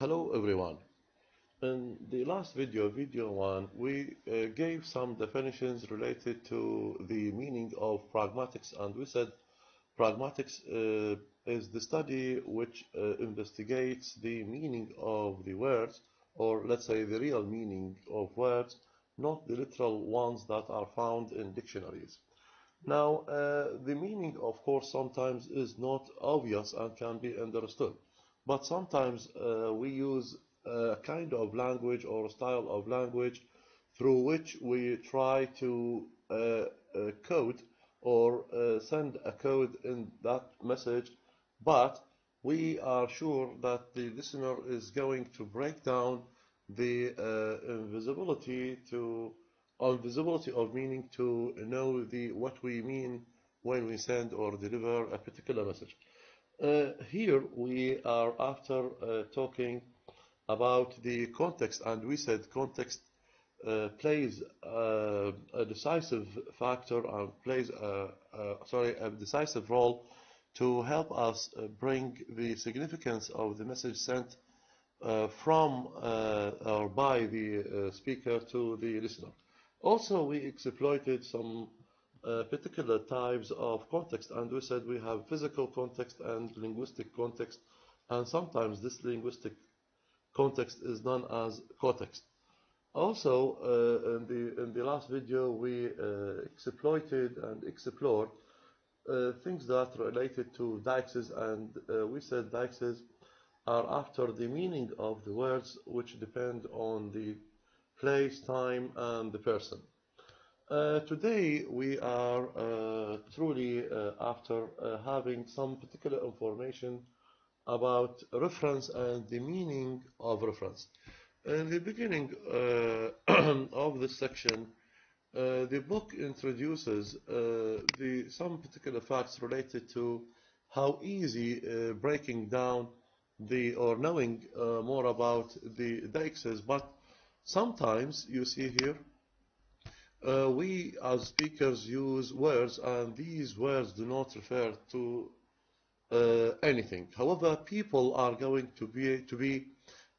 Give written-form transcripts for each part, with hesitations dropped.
Hello everyone. In the last video, video 1, we gave some definitions related to the meaning of pragmatics, and we said pragmatics is the study which investigates the meaning of the words, or let's say the real meaning of words, not the literal ones that are found in dictionaries. Now, the meaning, of course, sometimes is not obvious and can be understood, but sometimes we use a kind of language or style of language through which we try to code or send a code in that message, but we are sure that the listener is going to break down the invisibility of meaning to know the what we mean when we send or deliver a particular message. Here we are after talking about the context, and we said context plays a decisive factor and plays a decisive role to help us bring the significance of the message sent from or by the speaker to the listener. Also, we exploited some particular types of context, and we said we have physical context and linguistic context, and sometimes this linguistic context is known as context. Also, in the last video, we exploited and explored things that related to deixes, and we said deixes are after the meaning of the words, which depend on the place, time, and the person. Today we are truly after having some particular information about reference and the meaning of reference. In the beginning of this section, the book introduces some particular facts related to how easy breaking down or knowing more about the deixes, but sometimes you see here we as speakers use words, and these words do not refer to anything. However, people are going to be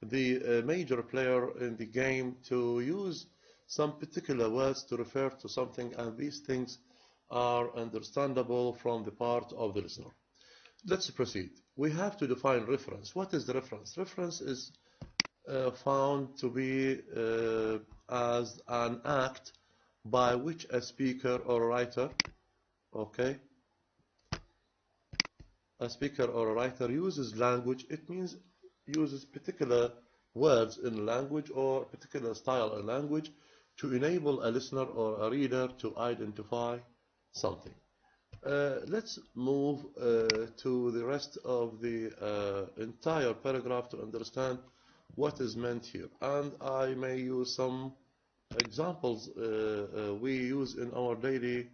the major player in the game to use some particular words to refer to something, and these things are understandable from the part of the listener. Let's proceed. We have to define reference. What is the reference? Reference is found to be as an act by which a speaker or a writer, okay, a speaker or a writer uses language. It means uses particular words in language or particular style in language to enable a listener or a reader to identify something. Let's move to the rest of the entire paragraph to understand what is meant here. And I may use some examples we use in our daily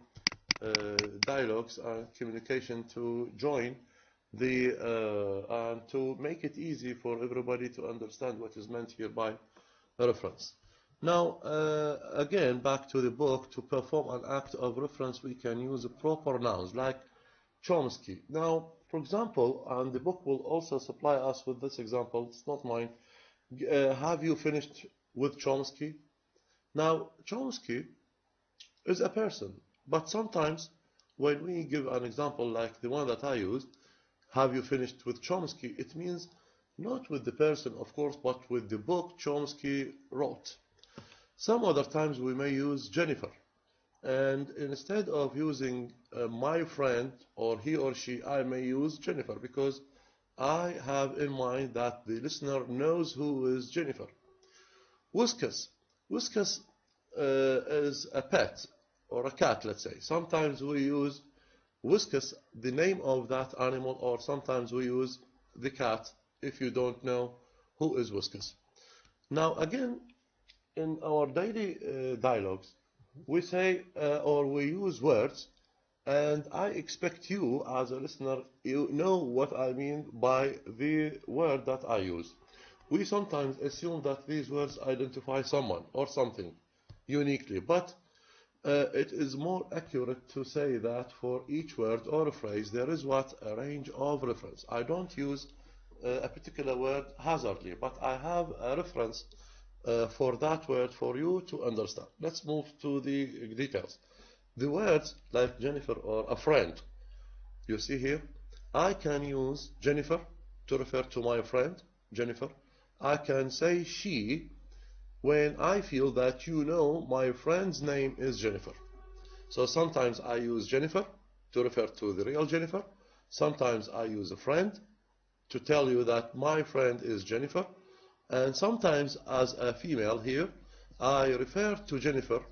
dialogues and communication to join the and to make it easy for everybody to understand what is meant here by reference. Now, again, back to the book. To perform an act of reference, we can use proper nouns like Chomsky. Now, for example, and the book will also supply us with this example, it's not mine. Have you finished with Chomsky? Now, Chomsky is a person, but sometimes when we give an example like the one that I used, have you finished with Chomsky, it means not with the person, of course, but with the book Chomsky wrote. Some other times we may use Jennifer, and instead of using my friend or he or she, I may use Jennifer because I have in mind that the listener knows who is Jennifer. Whiskas. Whiskas is a pet or a cat, let's say. Sometimes we use Whiskas, the name of that animal, or sometimes we use the cat if you don't know who is Whiskas. Now, again, in our daily dialogues, we say or we use words, and I expect you as a listener, you know what I mean by the word that I use. We sometimes assume that these words identify someone or something uniquely, but it is more accurate to say that for each word or phrase there is what a range of reference. I don't use a particular word hazardly, but I have a reference for that word for you to understand. Let's move to the details. The words like Jennifer or a friend, you see here, I can use Jennifer to refer to my friend, Jennifer. I can say she when I feel that you know my friend's name is Jennifer. So sometimes I use Jennifer to refer to the real Jennifer. Sometimes I use a friend to tell you that my friend is Jennifer. And sometimes as a female here, I refer to Jennifer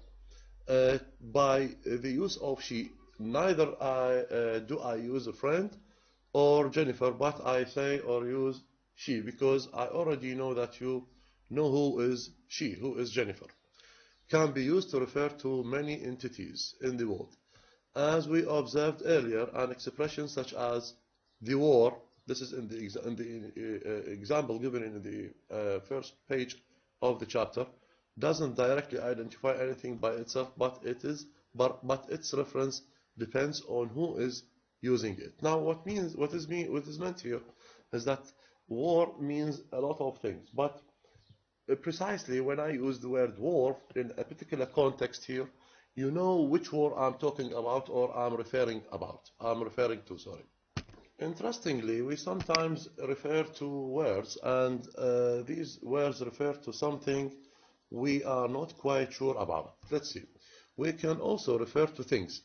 by the use of she. Neither do I use a friend or Jennifer, but I say or use she because I already know that you know who is she, who is Jennifer. Can be used to refer to many entities in the world. As we observed earlier, an expression such as the war, this is in the example given in the first page of the chapter, doesn't directly identify anything by itself, but its reference depends on who is using it. Now, what is meant here is that war means a lot of things, but precisely when I use the word war in a particular context here, you know which war I'm talking about or I'm referring to, sorry. Interestingly, we sometimes refer to words, and these words refer to something we are not quite sure about. Let's see. We can also refer to things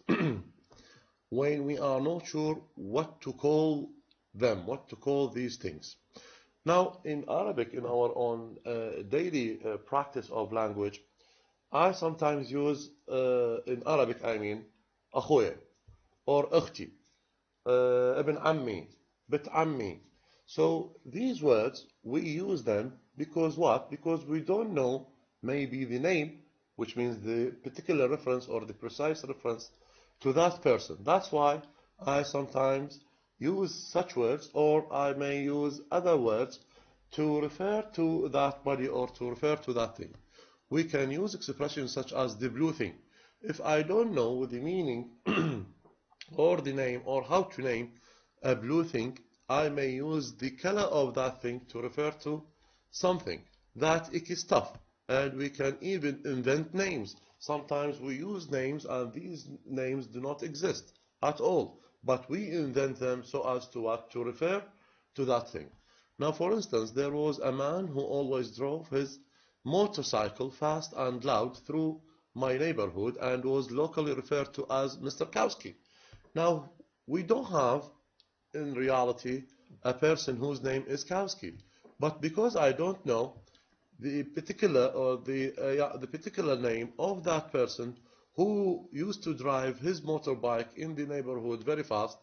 when we are not sure what to call them, what to call these things. Now, in Arabic, in our own daily practice of language, I sometimes use, in Arabic, I mean, أخويا or أختي, ابن عمي, بنت عمي. So these words, we use them because what? Because we don't know maybe the name, which means the particular reference or the precise reference to that person. That's why I sometimes use such words, or I may use other words to refer to that body or to refer to that thing. We can use expressions such as the blue thing. If I don't know the meaning or the name or how to name a blue thing, I may use the color of that thing to refer to something. That icky stuff. And we can even invent names. Sometimes we use names and these names do not exist at all. But we invent them so as to what? To refer to that thing. Now, for instance, there was a man who always drove his motorcycle fast and loud through my neighborhood and was locally referred to as Mr. Kowski. Now, we don't have, in reality, a person whose name is Kowski. But because I don't know the particular or the particular name of that person who used to drive his motorbike in the neighborhood very fast,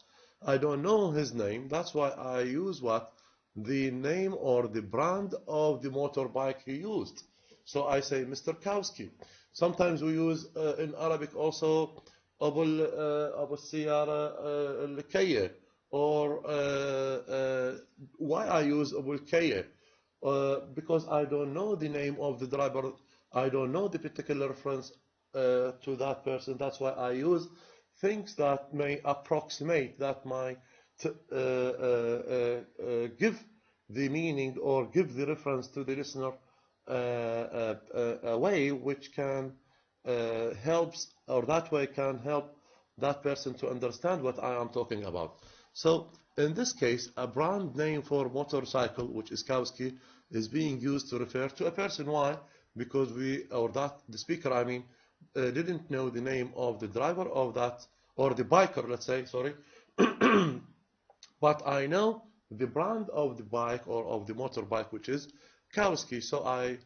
I don't know his name. That's why I use what? The name or the brand of the motorbike he used. So I say Mr. Kowski. Sometimes we use in Arabic also أبو السيارة الكية, or why I use أبو الكية? Because I don't know the name of the driver, I don't know the particular reference to that person. That's why I use things that may approximate, that might give the meaning or give the reference to the listener a way which can helps, or that way can help that person to understand what I am talking about. So in this case, a brand name for motorcycle, which is Kowski, is being used to refer to a person. Why? Because the speaker, I mean, didn't know the name of the driver of that, or the biker, let's say, sorry. But I know the brand of the bike or of the motorbike, which is Kowski. So I,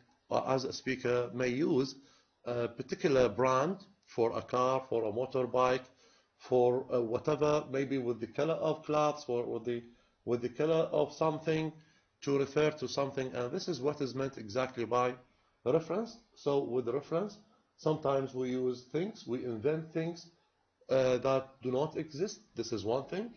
as a speaker, may use a particular brand for a car, for a motorbike, for whatever, maybe with the color of clothes, or with the color of something, to refer to something. And this is what is meant exactly by reference. So with reference, sometimes we use things, we invent things that do not exist. This is one thing.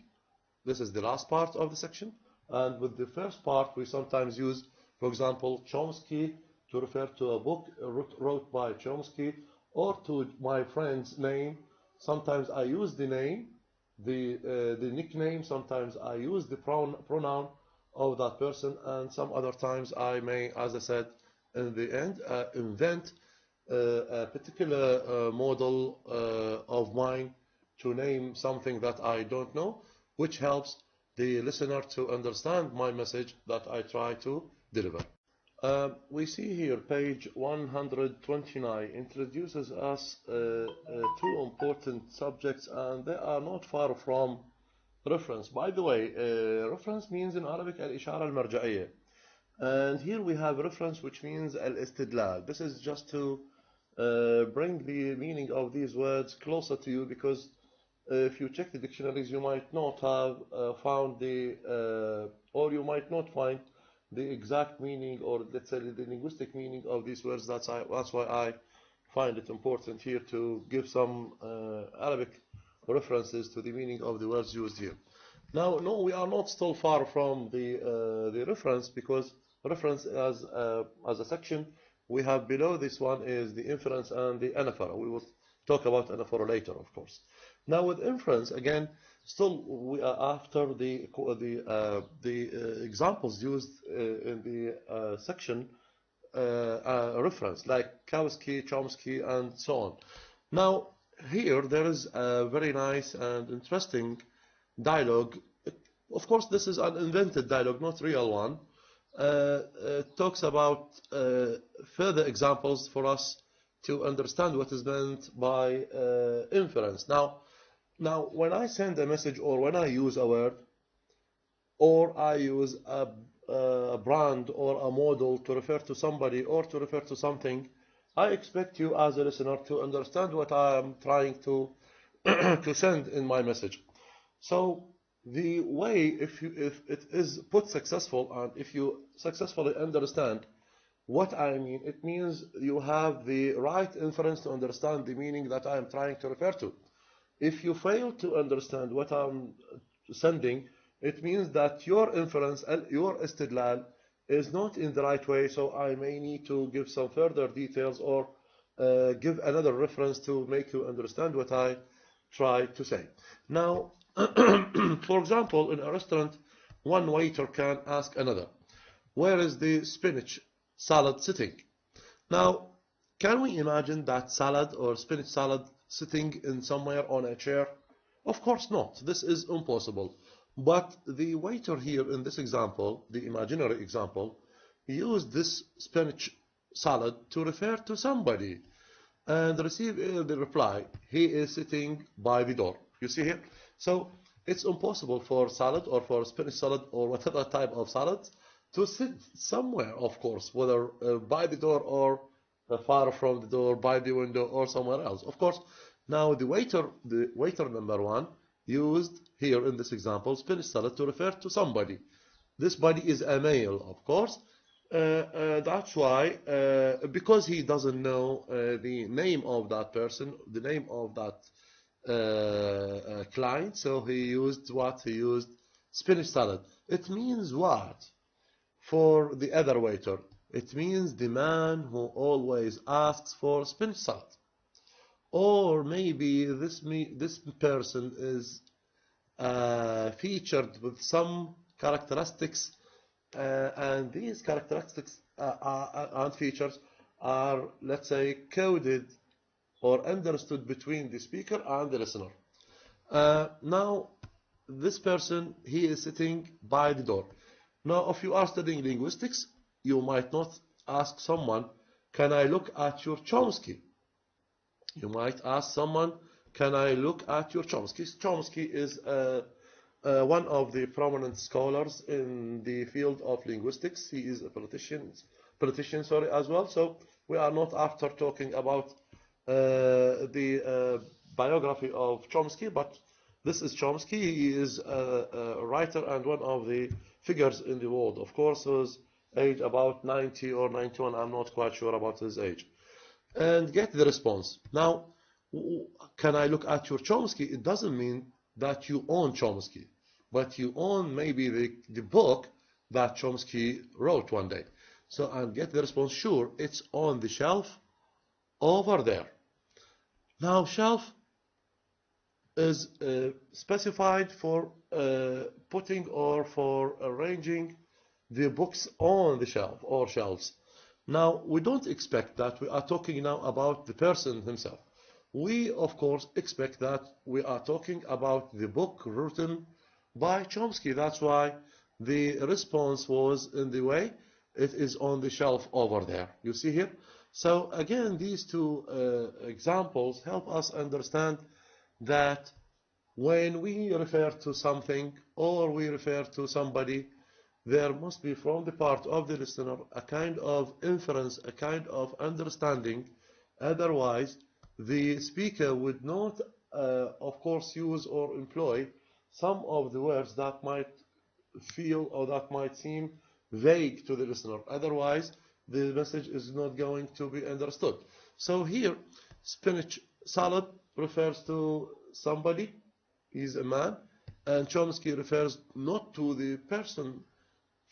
This is the last part of the section. And with the first part, we sometimes use, for example, Chomsky to refer to a book wrote by Chomsky, or to my friend's name. Sometimes I use the name, the nickname. Sometimes I use the pronoun of that person, and some other times I may, as I said in the end, invent a particular model of mine to name something that I don't know, which helps the listener to understand my message that I try to deliver. We see here page 129 introduces us two important subjects, and they are not far from reference. By the way, reference means in Arabic al-ishara al-marja'iyya. And here we have reference, which means al-istidlal. This is just to bring the meaning of these words closer to you, because if you check the dictionaries, you might not have found or you might not find the exact meaning, or let's say the linguistic meaning of these words. That's why I find it important here to give some Arabic references to the meaning of the words used here. Now, no, we are not still far from the reference, because reference as a section we have below this one is the inference and the anaphora. We will talk about anaphora later, of course. Now with inference, again, still we are after the examples used in the section reference, like Kautsky, Chomsky, and so on. Now here there is a very nice and interesting dialogue. Of course, this is an invented dialogue, not real one. Talks about further examples for us to understand what is meant by inference. Now, when I send a message, or when I use a word, or I use a brand or a model to refer to somebody or to refer to something, I expect you as a listener to understand what I am trying to to send in my message. So the way, if it is put successful, and if you successfully understand what I mean, it means you have the right inference to understand the meaning that I am trying to refer to. If you fail to understand what I'm sending, it means that your inference, your istidlal, is not in the right way, so I may need to give some further details, or give another reference to make you understand what I try to say. Now, for example, in a restaurant, one waiter can ask another, where is the spinach salad sitting? Now, can we imagine that salad or spinach salad sitting in somewhere on a chair? Of course not. This is impossible. But the waiter here in this example, the imaginary example, used this spinach salad to refer to somebody, and receive the reply, he is sitting by the door. You see here? So it's impossible for salad, or for spinach salad, or whatever type of salad, to sit somewhere, of course, whether by the door, or far from the door, by the window, or somewhere else. Of course, now the waiter number one used here in this example spinach salad to refer to somebody. This body is a male, of course. That's why, because he doesn't know the name of that person, the name of that client, so he used what? He used spinach salad. It means what? For the other waiter, it means the man who always asks for spinach salad. Or maybe this person is featured with some characteristics, and these characteristics and features are, let's say, coded or understood between the speaker and the listener. Now, this person, he is sitting by the door. Now, if you are studying linguistics, you might not ask someone, can I look at your Chomsky? You might ask someone, can I look at your Chomsky? Chomsky is one of the prominent scholars in the field of linguistics. He is a politician, as well. So we are not after talking about the biography of Chomsky, but this is Chomsky. He is a writer and one of the figures in the world. Of course, his age about 90 or 91. I'm not quite sure about his age. And get the response. Now, can I look at your Chomsky? It doesn't mean that you own Chomsky, but you own maybe the book that Chomsky wrote one day. So, and get the response, sure, it's on the shelf over there. Now, shelf is specified for putting or for arranging the books on the shelf or shelves. Now, we don't expect that we are talking now about the person himself. We, of course, expect that we are talking about the book written by Chomsky. That's why the response was in the way it is on the shelf over there. You see here? So again, these two examples help us understand that when we refer to something or we refer to somebody, there must be from the part of the listener a kind of inference, a kind of understanding. Otherwise, the speaker would not, of course, use or employ some of the words that might feel or that might seem vague to the listener. Otherwise, the message is not going to be understood. So here, spinach salad refers to somebody, he's a man, and Chomsky refers not to the person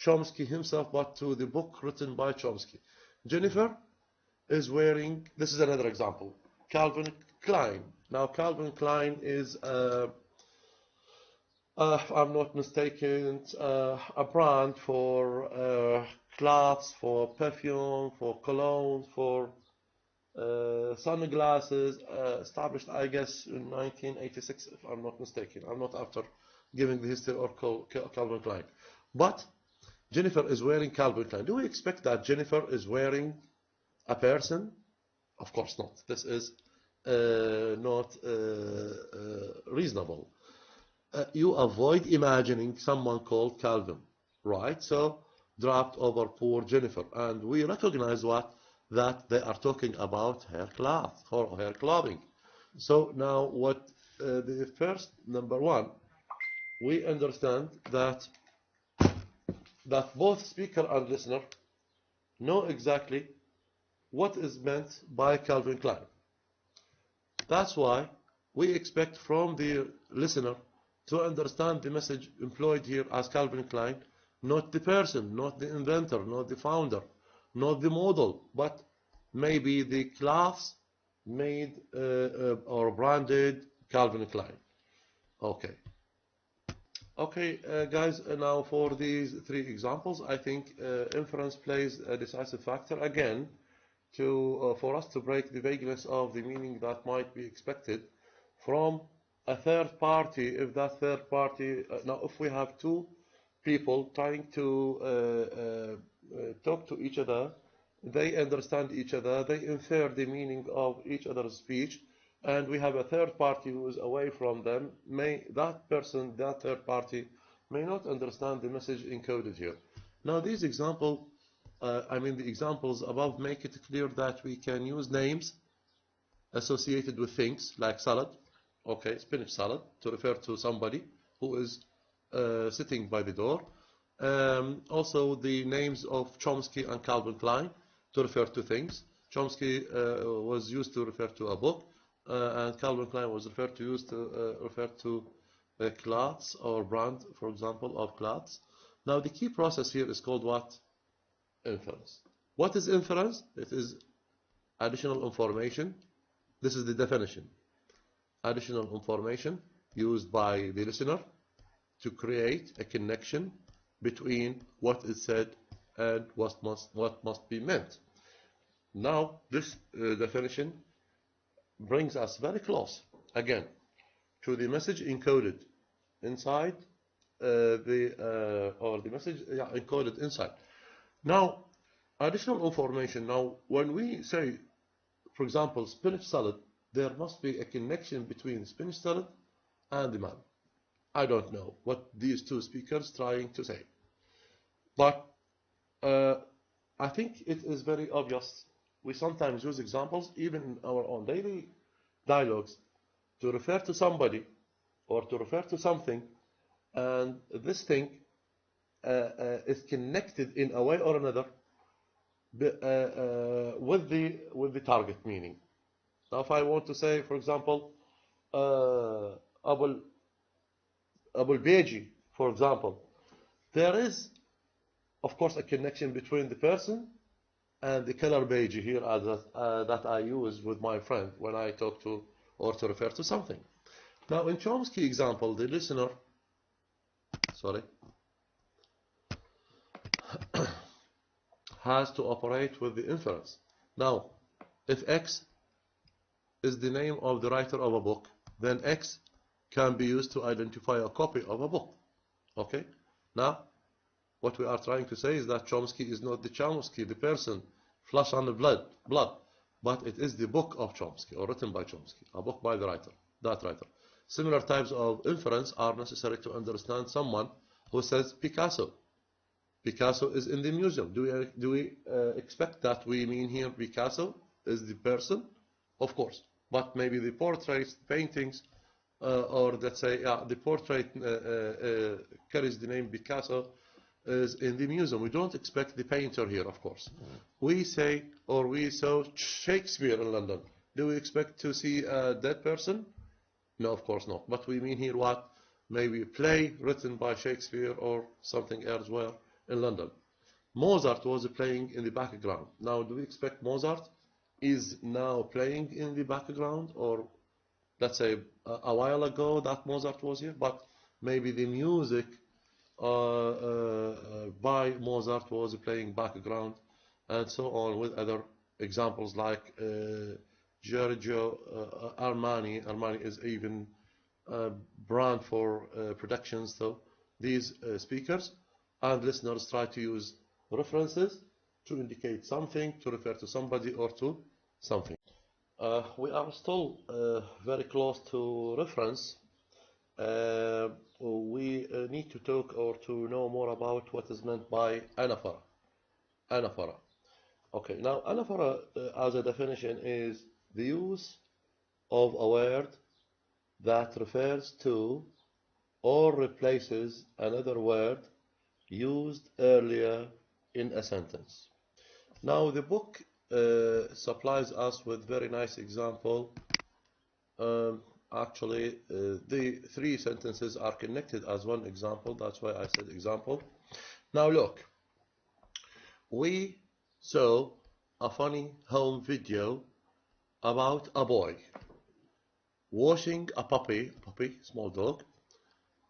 Chomsky himself, but to the book written by Chomsky. Jennifer is wearing, this is another example, Calvin Klein. Now, Calvin Klein is, if I'm not mistaken, a brand for cloths, for perfume, for cologne, for sunglasses, established, I guess, in 1986, if I'm not mistaken. I'm not after giving the history of Calvin Klein. But Jennifer is wearing Calvin Klein. Do we expect that Jennifer is wearing a person? Of course not. This is not reasonable. You avoid imagining someone called Calvin, right? So dropped over poor Jennifer, and we recognize that they are talking about her cloth or her clothing. So now, what the first number one, we understand that both speaker and listener know exactly what is meant by Calvin Klein. That's why we expect from the listener to understand the message employed here as Calvin Klein, not the person, not the inventor, not the founder, not the model, but maybe the cloths made or branded Calvin Klein. Okay. Okay, guys, now for these three examples, I think inference plays a decisive factor again for us to break the vagueness of the meaning that might be expected from a third party. If that third party, now if we have two people trying to talk to each other, they understand each other, they infer the meaning of each other's speech, and we have a third party who is away from them, that third party may not understand the message encoded here. Now these examples, the examples above make it clear that we can use names associated with things like salad, okay, spinach salad, to refer to somebody who is sitting by the door. Also the names of Chomsky and Calvin Klein to refer to things. Chomsky was used to refer to a book, and Calvin Klein was used to refer to cloths or brand, for example, of cloths. Now the key process here is called what? Inference. What is inference? It is additional information. This is the definition. Additional information used by the listener to create a connection between what is said and what must be meant. Now this definition brings us very close again to the message encoded inside the message encoded inside. Now additional information. Now when we say, for example, spinach salad, there must be a connection between spinach salad and the man. I don't know what these two speakers trying to say, but I think it is very obvious. We sometimes use examples even in our own daily dialogues to refer to somebody or to refer to something, and this thing is connected in a way or another with the target meaning. Now, if I want to say, for example, Abul Beji, for example, there is, of course, a connection between the person and the color beige here that I use with my friend when I talk to or to refer to something. Now, in Chomsky example, the listener, sorry, has to operate with the inference. Now, if X is the name of the writer of a book, then X can be used to identify a copy of a book. Okay? Now, what we are trying to say is that Chomsky is not the Chomsky, the person, flesh and blood, but it is the book of Chomsky, or written by Chomsky, a book by the writer, that writer. Similar types of inference are necessary to understand someone who says Picasso. Picasso is in the museum. Do we expect that we mean here Picasso is the person? Of course. But maybe the portraits, paintings, or let's say the portrait carries the name Picasso, is in the museum. We don't expect the painter here, of course. We say, or we saw Shakespeare in London. Do we expect to see a dead person? No, of course not. But we mean here what? Maybe a play written by Shakespeare or something elsewhere in London. Mozart was playing in the background. Now, do we expect Mozart is now playing in the background, or let's say a while ago that Mozart was here, but maybe the music by Mozart was playing background, and so on, with other examples like Giorgio Armani. Armani is even a brand for productions. So these speakers and listeners try to use references to indicate something, to refer to somebody or to something. We are still very close to reference. We need to talk or to know more about what is meant by anaphora. Anaphora. Okay, now anaphora as a definition is the use of a word that refers to or replaces another word used earlier in a sentence. Now the book supplies us with very nice example. Actually, the three sentences are connected as one example. That's why I said example. Now look, we saw a funny home video about a boy washing a puppy, small dog,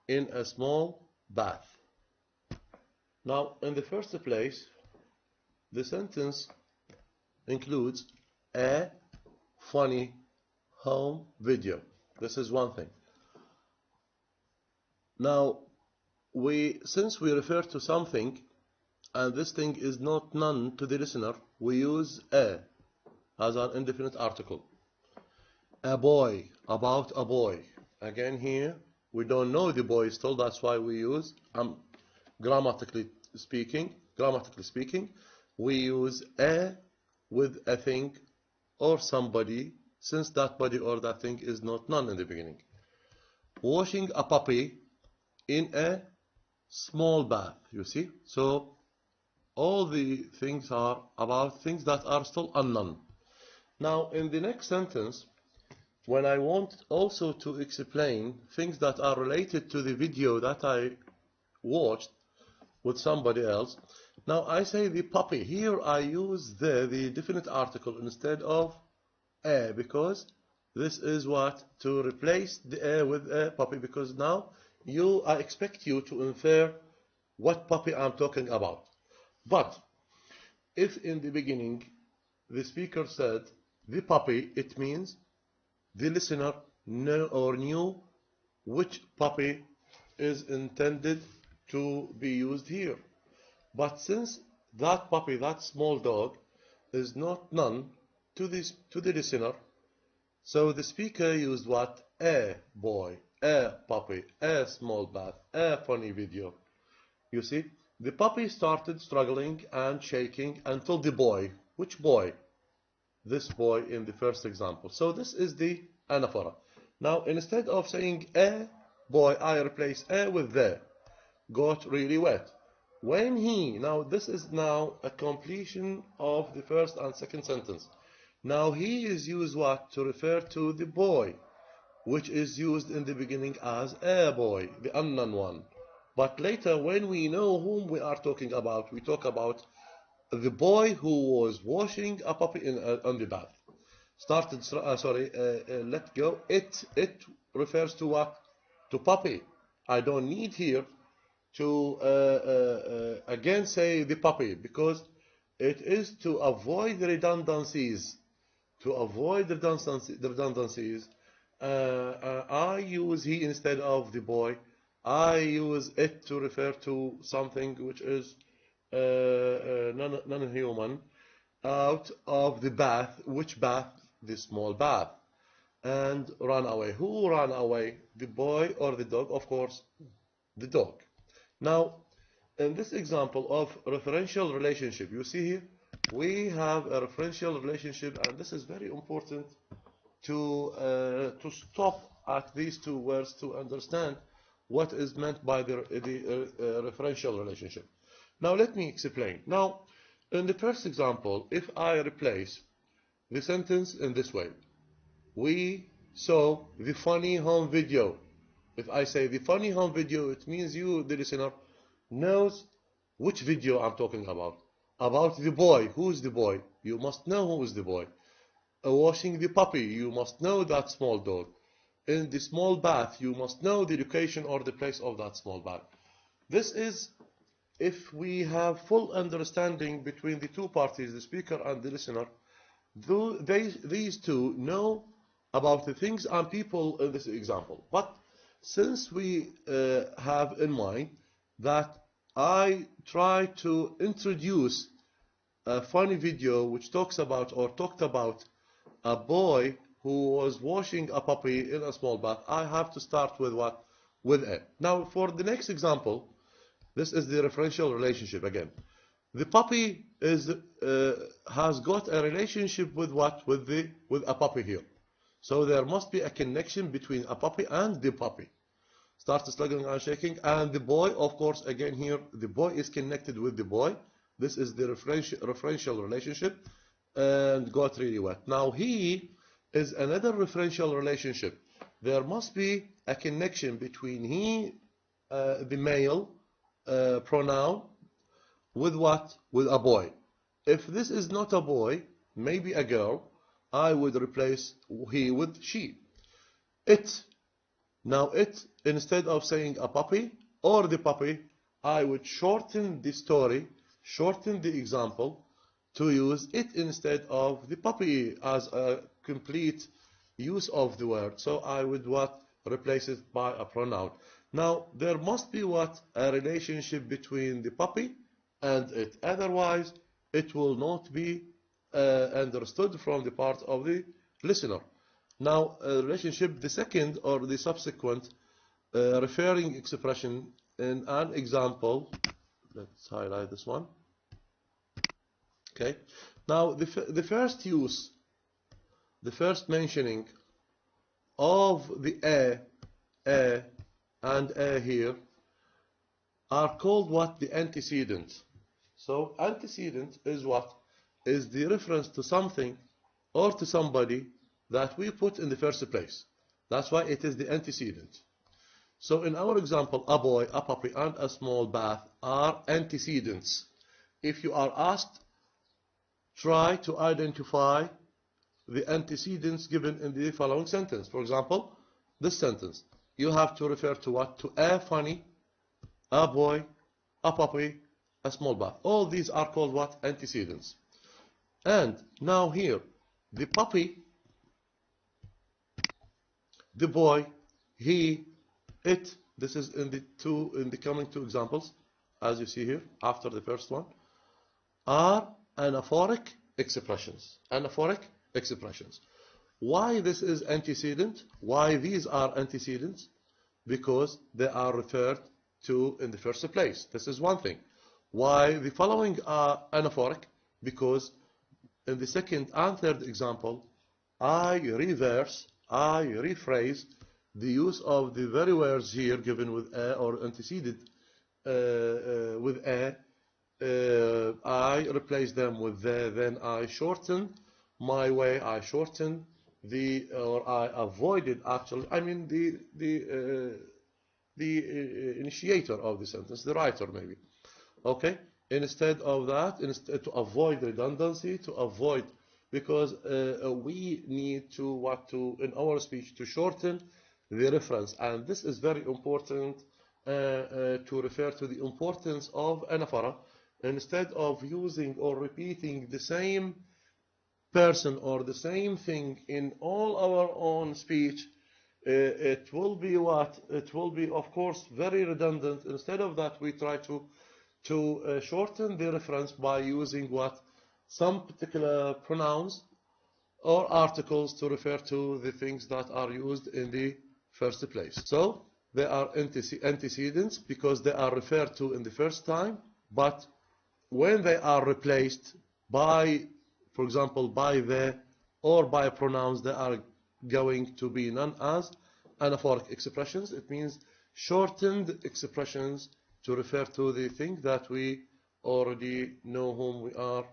in a small bath. Now, in the first place, the sentence includes a funny home video. This is one thing. Now, since we refer to something, and this thing is not known to the listener, we use a as an indefinite article. A boy, about a boy. Again here, we don't know the boy still, that's why we use, grammatically speaking, we use a with a thing or somebody, since that body or that thing is not known in the beginning. Washing a puppy in a small bath, you see? So all the things are about things that are still unknown. Now in the next sentence, when I want also to explain things that are related to the video that I watched with somebody else, now I say the puppy. Here I use the definite article instead of a, because this is what? To replace the a with a puppy, because now I expect you to infer what puppy I'm talking about. But if in the beginning the speaker said the puppy, it means the listener knew which puppy is intended to be used here. But since that puppy, that small dog, is not known to the listener, so the speaker used what? A boy, a puppy, a small bath, a funny video. You see, the puppy started struggling and shaking until the boy. Which boy? This boy in the first example. So this is the anaphora. Now instead of saying a boy, I replace a with the. Got really wet. When now this is now a completion of the first and second sentence. Now he is used what? To refer to the boy, which is used in the beginning as a boy, the unknown one. But later when we know whom we are talking about, we talk about the boy who was washing a puppy on the bath. Let go. It refers to what? To puppy. I don't need here to again say the puppy, because It is to avoid redundancies. To avoid redundancies, I use he instead of the boy. I use it to refer to something which is non-human, out of the bath. Which bath? The small bath. And run away. Who ran away? The boy or the dog? Of course, the dog. Now, in this example of referential relationship, you see here, we have a referential relationship, and this is very important to stop at these two words to understand what is meant by the referential relationship. Now, let me explain. Now, in the first example, if I replace the sentence in this way, we saw the funny home video. If I say the funny home video, it means you, the listener, knows which video I'm talking about. About the boy. Who's the boy? You must know who is the boy. Washing the puppy. You must know that small dog. In the small bath, you must know the location or the place of that small bath. This is if we have full understanding between the two parties, the speaker and the listener. These two know about the things and people in this example. But since we have in mind that I try to introduce a funny video which talks about or talked about a boy who was washing a puppy in a small bath, I have to start with what? With a. Now, for the next example, this is the referential relationship again. The puppy has got a relationship with what? With a puppy here. So there must be a connection between a puppy and the puppy. Starts slugging and shaking, and the boy, of course, again here, the boy is connected with the boy. This is the referential relationship, and got really wet. Now he is another referential relationship. There must be a connection between he, the male pronoun, with what? With a boy. If this is not a boy, maybe a girl, I would replace he with she. It. Now it, instead of saying a puppy or the puppy, I would shorten the story, shorten the example to use it instead of the puppy as a complete use of the word. So I would what? Replace it by a pronoun. Now there must be what? A relationship between the puppy and it. Otherwise, it will not be understood from the part of the listener. Now, relationship, the second or the subsequent referring expression in an example. Let's highlight this one. Okay. Now, the first use, the first mentioning of the and a here are called what? The antecedent. So, antecedent is what? Is the reference to something or to somebody that we put in the first place. That's why it is the antecedent. So in our example, a boy, a puppy, and a small bath are antecedents. If you are asked, try to identify the antecedents given in the following sentence. For example, this sentence. You have to refer to what? To a funny, a boy, a puppy, a small bath. All these are called what? Antecedents. And now here, the puppy, the boy, he, it, this is in the coming two examples, as you see here, after the first one, are anaphoric expressions. Anaphoric expressions. Why this is antecedent? Why these are antecedents? Because they are referred to in the first place. This is one thing. Why the following are anaphoric? Because in the second and third example, I reverse, I rephrase the use of the very words here given with a or antecedent with a. I replace them with the, then I shorten my way, I shorten the, or I avoided actually, I mean the initiator of the sentence, the writer maybe. Okay? Instead of that, instead to avoid redundancy, to avoid, because we need to in our speech to shorten the reference, and this is very important to refer to the importance of anaphora instead of using or repeating the same person or the same thing in all our own speech, it will be what? It will be, of course, very redundant. Instead of that, we try to shorten the reference by using what? Some particular pronouns or articles to refer to the things that are used in the first place. So they are antecedents because they are referred to in the first time, but when they are replaced by, for example, by the or by pronouns, they are going to be known as anaphoric expressions. It means shortened expressions to refer to the thing that we already know whom we are